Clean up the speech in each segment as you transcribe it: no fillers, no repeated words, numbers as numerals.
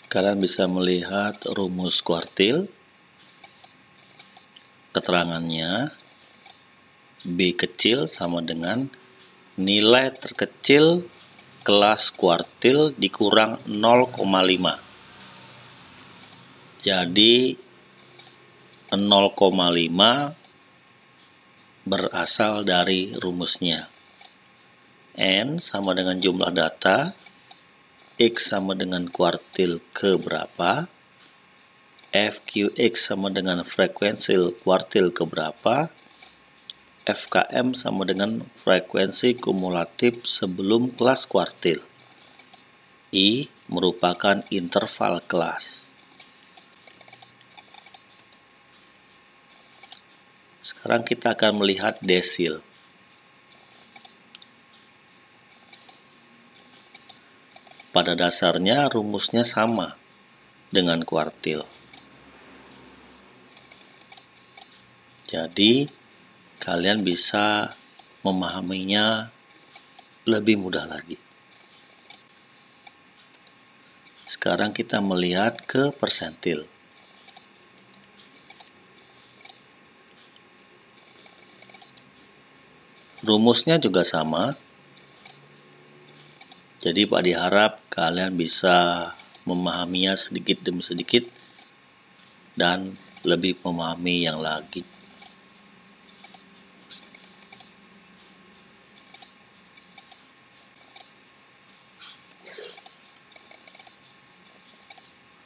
Kalian bisa melihat rumus kuartil, keterangannya B kecil sama dengan nilai terkecil kelas kuartil dikurang 0,5. Jadi 0,5 berasal dari rumusnya. N sama dengan jumlah data, X sama dengan kuartil keberapa, FQX sama dengan frekuensi kuartil keberapa, FKM sama dengan frekuensi kumulatif sebelum kelas kuartil. I merupakan interval kelas. Sekarang kita akan melihat desil. Pada dasarnya rumusnya sama dengan kuartil. Jadi kalian bisa memahaminya lebih mudah lagi. Sekarang kita melihat ke persentil. Rumusnya juga sama. Jadi Pak diharap kalian bisa memahaminya sedikit demi sedikit dan lebih memahami yang lagi.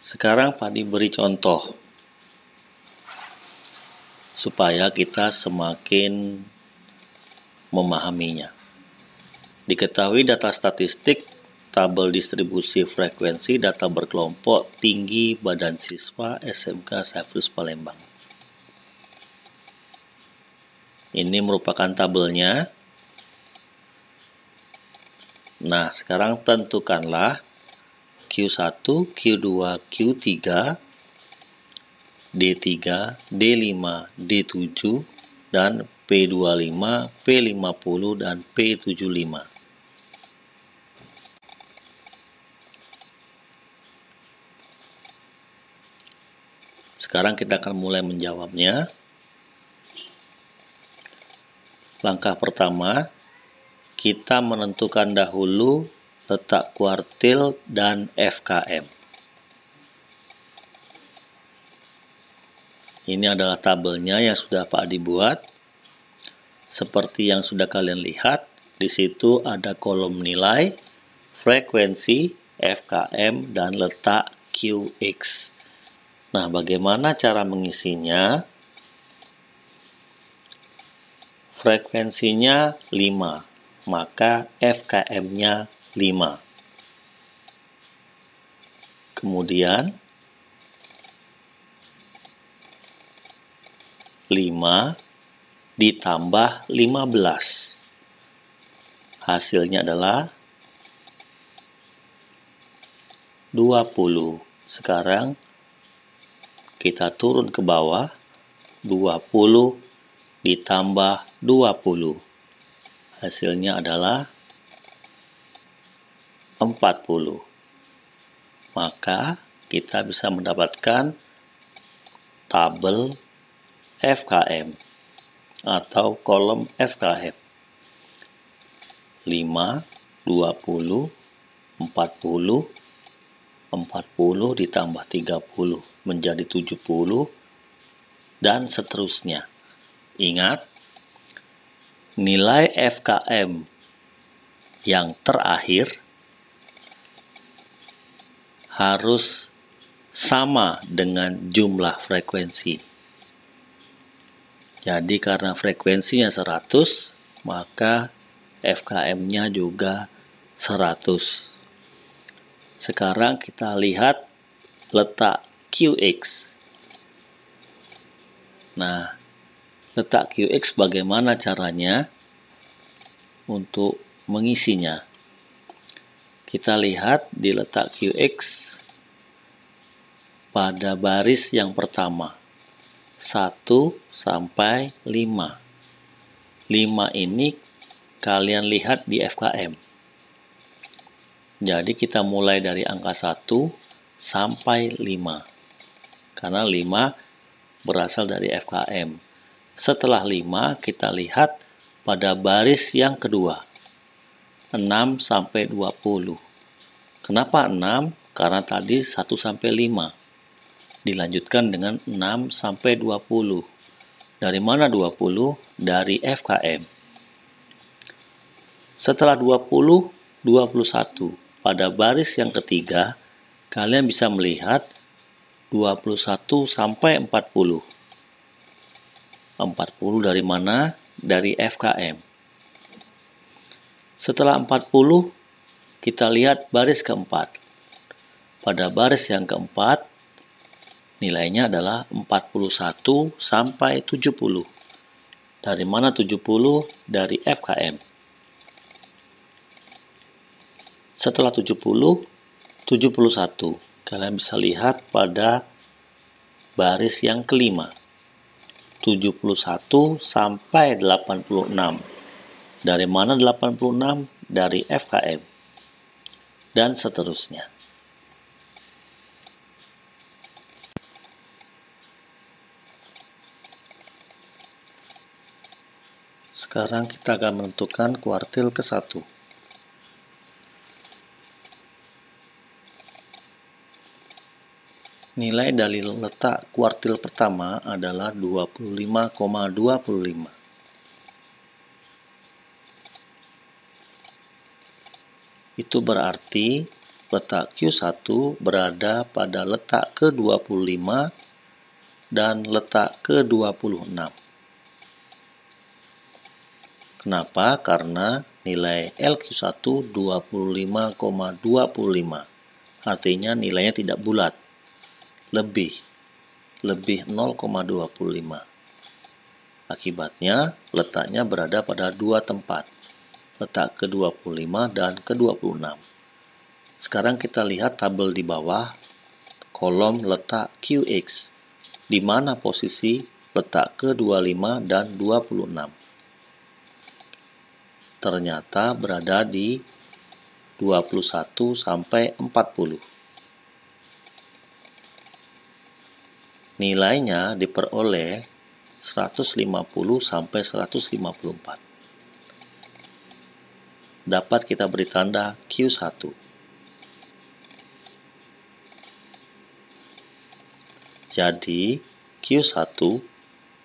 Sekarang Pak diberi contoh supaya kita semakin memahaminya. Diketahui data statistik tabel distribusi frekuensi data berkelompok tinggi badan siswa SMK Saifulus Palembang. Ini merupakan tabelnya. Nah, sekarang tentukanlah Q1, Q2, Q3, D3, D5, D7, dan P25, P50, dan P75. Sekarang kita akan mulai menjawabnya. Langkah pertama, kita menentukan dahulu letak kuartil dan FKM. Ini adalah tabelnya yang sudah Pak Adi buat. Seperti yang sudah kalian lihat, di situ ada kolom nilai, frekuensi, FKM, dan letak QX. Nah, bagaimana cara mengisinya? Frekuensinya 5, maka FKM-nya 5. Kemudian 5 ditambah 15. Hasilnya adalah 20. Sekarang kita turun ke bawah, 20 ditambah 20. Hasilnya adalah 40. Maka kita bisa mendapatkan tabel FKM atau kolom FKM. 5, 20, 40, 40 ditambah 30 menjadi 70, dan seterusnya. Ingat, nilai FKM yang terakhir harus sama dengan jumlah frekuensi. Jadi karena frekuensinya 100, maka FKM-nya juga 100. Sekarang kita lihat letak QX. Nah, letak QX bagaimana caranya untuk mengisinya? Kita lihat di letak QX pada baris yang pertama, 1 sampai 5. 5 ini kalian lihat di FKM. Jadi kita mulai dari angka 1 sampai 5. Karena 5 berasal dari FKM. Setelah 5, kita lihat pada baris yang kedua. 6 sampai 20. Kenapa 6? Karena tadi 1 sampai 5. Dilanjutkan dengan 6 sampai 20. Dari mana 20? Dari FKM. Setelah 20, 21. Pada baris yang ketiga, kalian bisa melihat 21 sampai 40. 40 dari mana? Dari FKM. Setelah 40, kita lihat baris keempat. Pada baris yang keempat, nilainya adalah 41 sampai 70. Dari mana 70? Dari FKM. Setelah 70, 71. Kalian bisa lihat pada baris yang kelima. 71 sampai 86. Dari mana 86? Dari FKM. Dan seterusnya. Sekarang kita akan menentukan kuartil ke-1. Nilai dari letak kuartil pertama adalah 25,25. Itu berarti letak Q1 berada pada letak ke-25 dan letak ke-26. Kenapa? Karena nilai LQ1 25,25. Artinya nilainya tidak bulat. Lebih 0,25. Akibatnya letaknya berada pada dua tempat, letak ke-25 dan ke-26. Sekarang kita lihat tabel di bawah, kolom letak QX, di mana posisi letak ke-25 dan 26. Ternyata berada di 21 sampai 40. Nilainya diperoleh 150 sampai 154. Dapat kita beri tanda Q1. Jadi Q1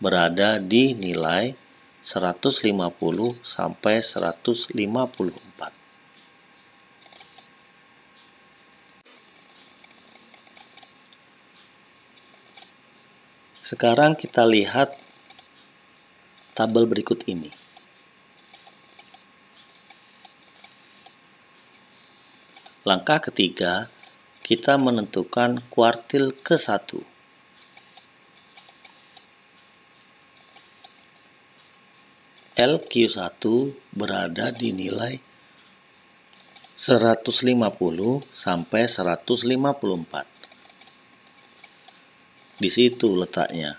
berada di nilai 150 sampai 154. Sekarang kita lihat tabel berikut ini. Langkah ketiga, kita menentukan kuartil ke-1. LQ1 berada di nilai 150 sampai 154. Di situ letaknya.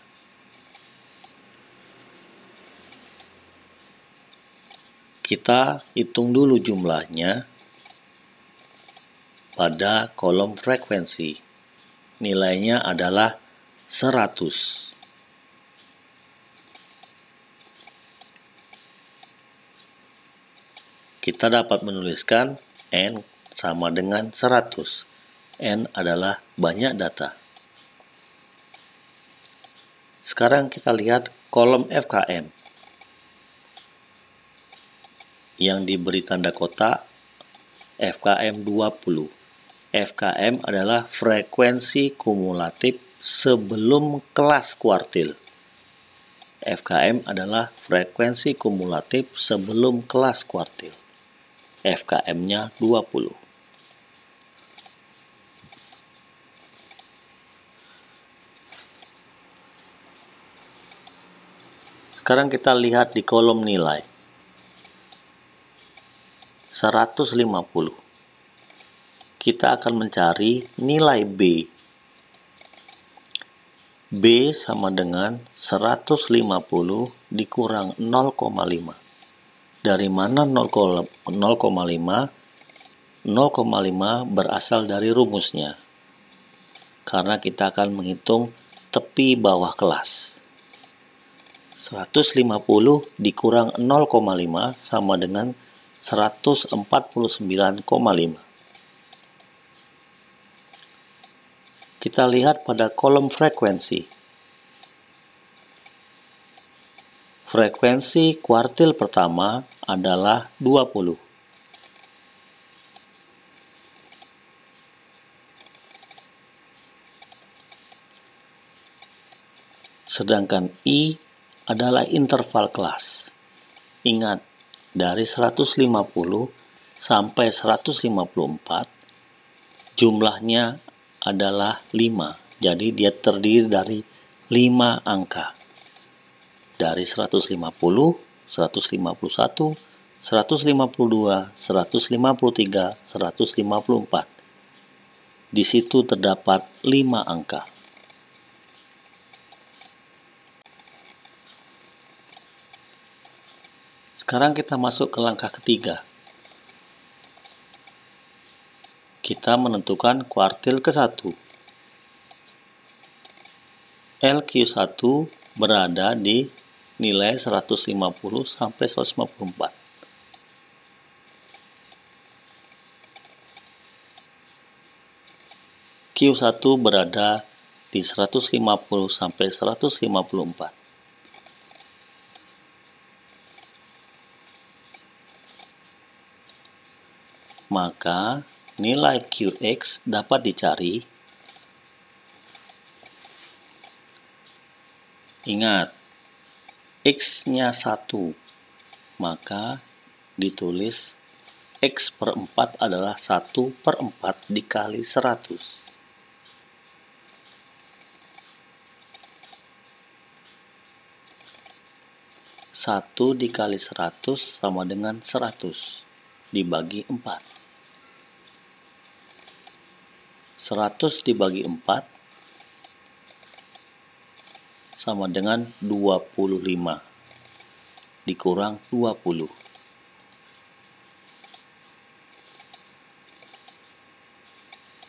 Kita hitung dulu jumlahnya pada kolom frekuensi. Nilainya adalah 100. Kita dapat menuliskan N sama dengan 100. N adalah banyak data. Sekarang kita lihat kolom FKM yang diberi tanda kotak FKM 20. FKM adalah frekuensi kumulatif sebelum kelas kuartil. FKM adalah frekuensi kumulatif sebelum kelas kuartil. FKM-nya 20. Sekarang kita lihat di kolom nilai. 150. Kita akan mencari nilai B. B sama dengan 150 dikurang 0,5. Dari mana 0,5? 0,5 berasal dari rumusnya. karena kita akan menghitung tepi bawah kelas. 150 dikurang 0,5 sama dengan 149,5. Kita lihat pada kolom frekuensi. Frekuensi kuartil pertama adalah 20. Sedangkan I adalah interval kelas. Ingat, dari 150 sampai 154, jumlahnya adalah 5. Jadi dia terdiri dari 5 angka. Dari 150, 151, 152, 153, 154. Di situ terdapat 5 angka. Sekarang kita masuk ke langkah ketiga. Kita menentukan kuartil ke-1. LQ1 berada di nilai 150 sampai 154. Q1 berada di 150 sampai 154. Maka nilai Qx dapat dicari. Ingat, X-nya 1, maka ditulis X per 4 adalah 1/4 dikali 100. 1 dikali 100 sama dengan 100 dibagi 4. 100 dibagi 4 sama dengan 25 dikurang 20.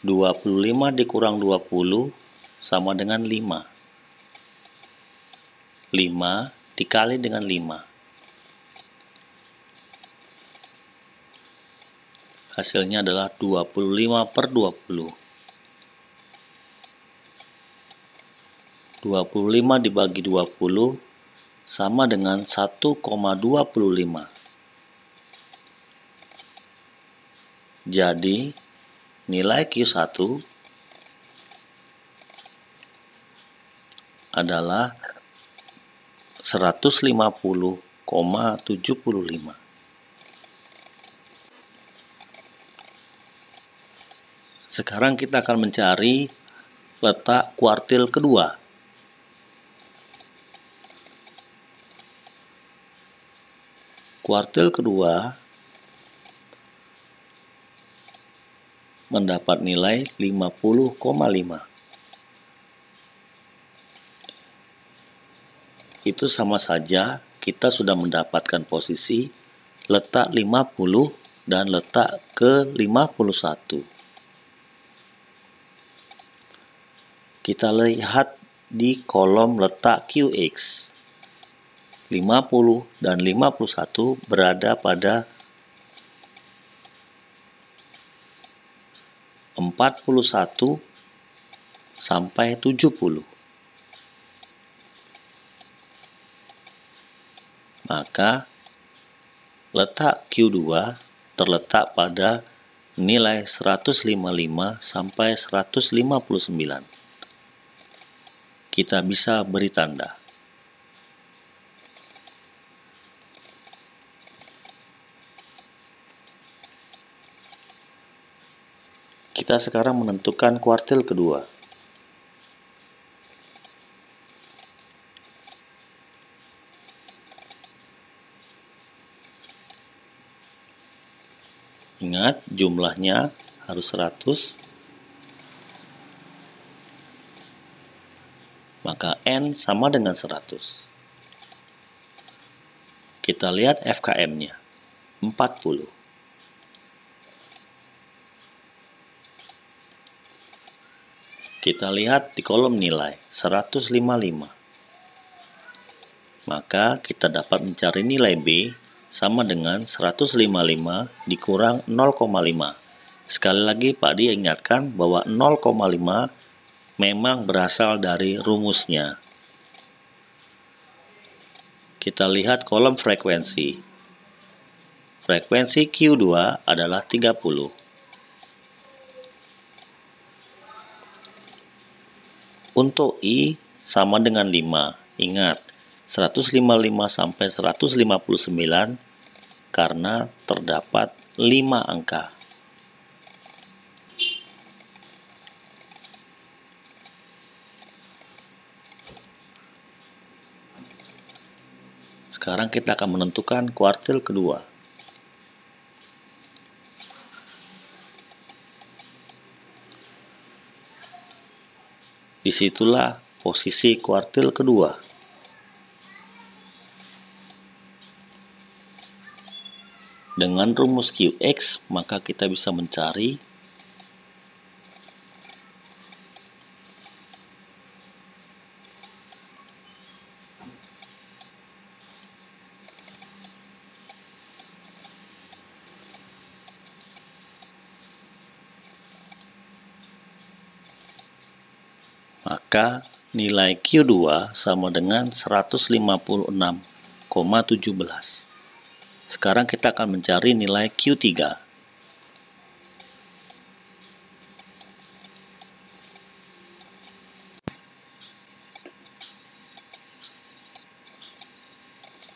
25 dikurang 20 sama dengan 5. 5 dikali dengan 5. Hasilnya adalah 25/20. 25 dibagi 20 sama dengan 1,25. Jadi, nilai Q1 adalah 150,75. Sekarang kita akan mencari letak kuartil kedua. Kuartil kedua mendapat nilai 50,5. Itu sama saja kita sudah mendapatkan posisi letak 50 dan letak ke-51. Kita lihat di kolom letak QX. 50 dan 51 berada pada 41 sampai 70. Maka letak Q2 terletak pada nilai 155 sampai 159. Kita bisa beri tanda. Kita sekarang menentukan kuartil kedua. Ingat, jumlahnya harus 100. Maka N sama dengan 100. Kita lihat FKM-nya, 40. Kita lihat di kolom nilai 155. Maka kita dapat mencari nilai B sama dengan 155 dikurang 0,5. Sekali lagi Pak Di ingatkan bahwa 0,5 memang berasal dari rumusnya. Kita lihat kolom frekuensi. Frekuensi Q2 adalah 30. Untuk I sama dengan 5. Ingat, 155 sampai 159 karena terdapat 5 angka. Sekarang kita akan menentukan kuartil kedua. Disitulah posisi kuartil kedua. Dengan rumus QX, maka kita bisa mencari maka nilai Q2 sama dengan 156,17. Sekarang kita akan mencari nilai Q3.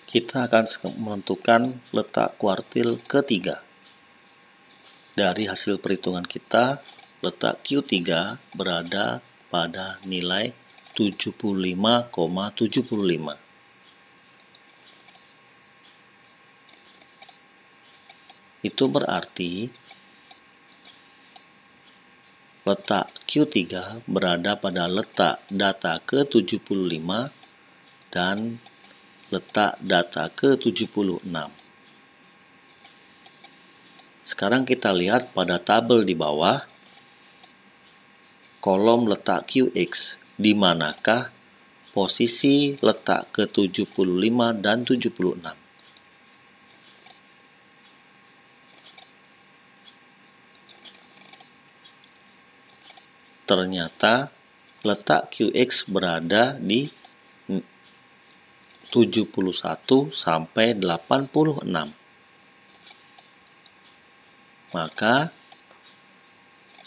Kita akan menentukan letak kuartil ketiga. Dari hasil perhitungan kita, letak Q3 berada pada nilai 75,75. Itu berarti letak Q3 berada pada letak data ke-75 dan letak data ke-76. Sekarang kita lihat pada tabel di bawah, kolom letak QX, di manakah posisi letak ke-75 dan 76. Ternyata letak QX berada di 71 sampai 86. Maka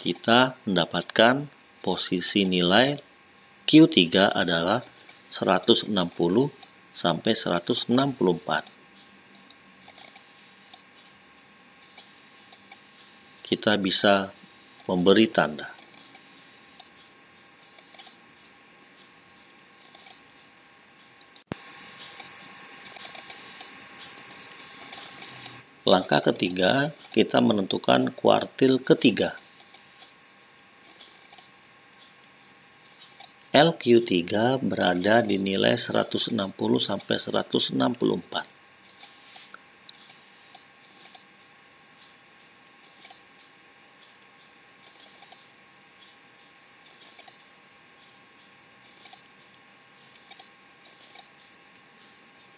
kita mendapatkan posisi nilai Q3 adalah 160 sampai 164. Kita bisa memberi tanda. Langkah ketiga, kita menentukan kuartil ketiga. LQ3 berada di nilai 160 sampai 164.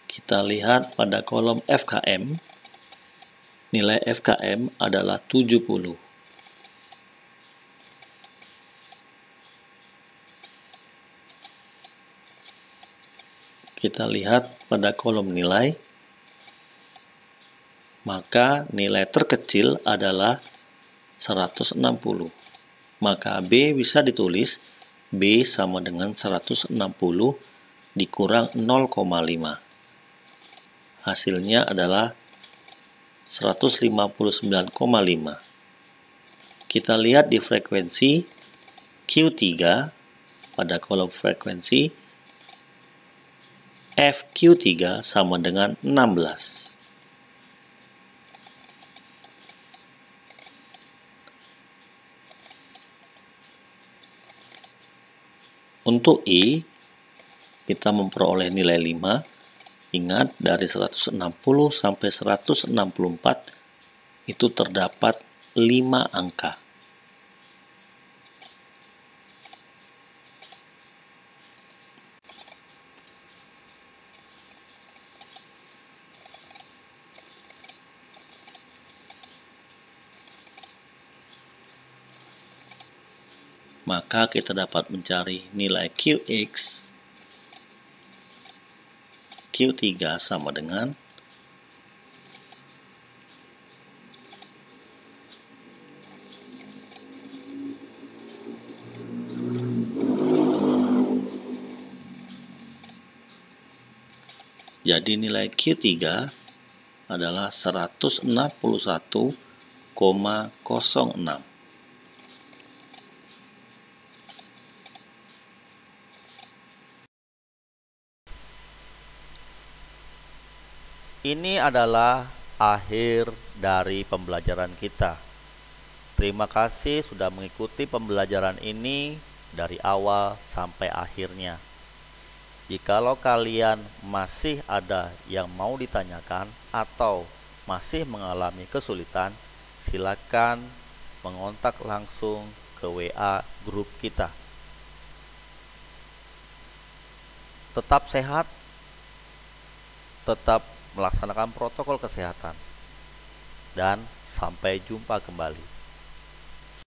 Kita lihat pada kolom FKM. Nilai FKM adalah 70. Kita lihat pada kolom nilai, maka nilai terkecil adalah 160. Maka B bisa ditulis B sama dengan 160 dikurang 0,5. Hasilnya adalah 159,5. Kita lihat di frekuensi Q3 pada kolom frekuensi FQ3 sama dengan 16. Untuk I, kita memperoleh nilai 5. Ingat, dari 160 sampai 164 itu terdapat 5 angka. maka kita dapat mencari nilai Qx Q3 sama dengan jadi nilai Q3 adalah 161,06. Ini adalah akhir dari pembelajaran kita. Terima kasih sudah mengikuti pembelajaran ini dari awal sampai akhirnya. Jikalau kalian masih ada yang mau ditanyakan atau masih mengalami kesulitan, silakan mengontak langsung ke WA grup kita. Tetap sehat, tetap melaksanakan protokol kesehatan, dan sampai jumpa kembali.